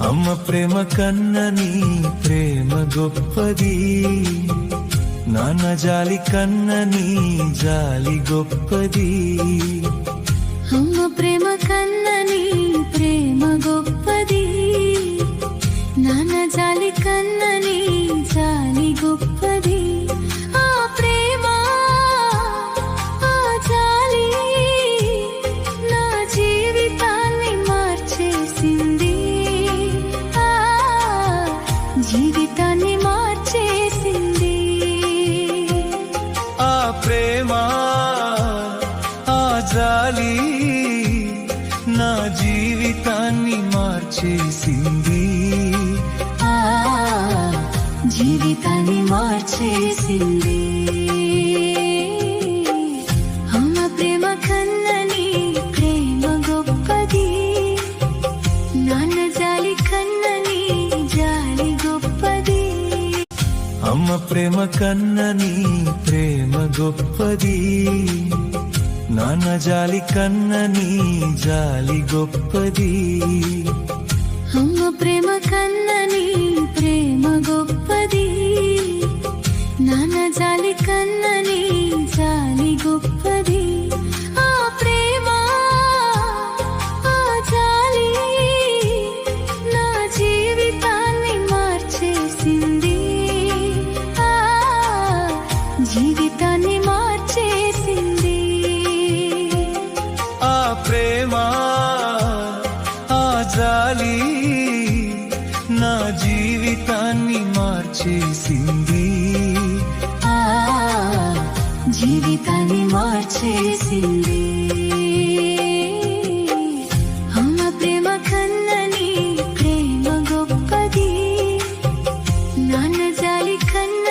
అమ్మ ప్రేమ కన్న నీ ప్రేమ గొప్పది, నాన్న జాలి కన్న నీ జాలి గొప్పది. అమ్మ ప్రేమ కన్న నీ ప్రేమ గొప్పది, నాన్న జాలి కన్న నీ జాలి గొప్పది. ఆ ప్రేమ ఆ జాలి నా జీవితాన్ని మార్చేసింది, ఆ జీవితాన్ని మార్చేసింది. ఆ ప్రేమ ఆ జాలి నా జీవితాన్ని మార్చేసింది, ఆ జీవితాన్ని మార్చేసింది. అమ్మ ప్రేమ కన్న నీ ప్రేమ గొప్పది, నాన్న జాలి కన్న నీ జాలి గొప్పది. అమ్మ ప్రేమ కన్న నీ ప్రేమ గొప్పది, నాన్న జాలి కన్న నీ జాలి గొప్పది. అమ్మ ప్రేమ కన్న నీ ప్రేమ గొప్పది, నాన్న జాలి కన్న నీ జాలి గొప్పది. ఆ ప్రేమ ఆ జాలి నా జీవితాన్ని మార్చేసింది, ఆ జీవితాన్ని మార్చేసింది. ఆ ప్రేమ ఆ జాలి నా జీవితాన్ని మార్చేసింది, ఆ జీవితాన్ని మార్చేసింది. అమ్మ ప్రేమ కన్న నీ ప్రేమ గొప్పది, నాన్న జాలి కన్న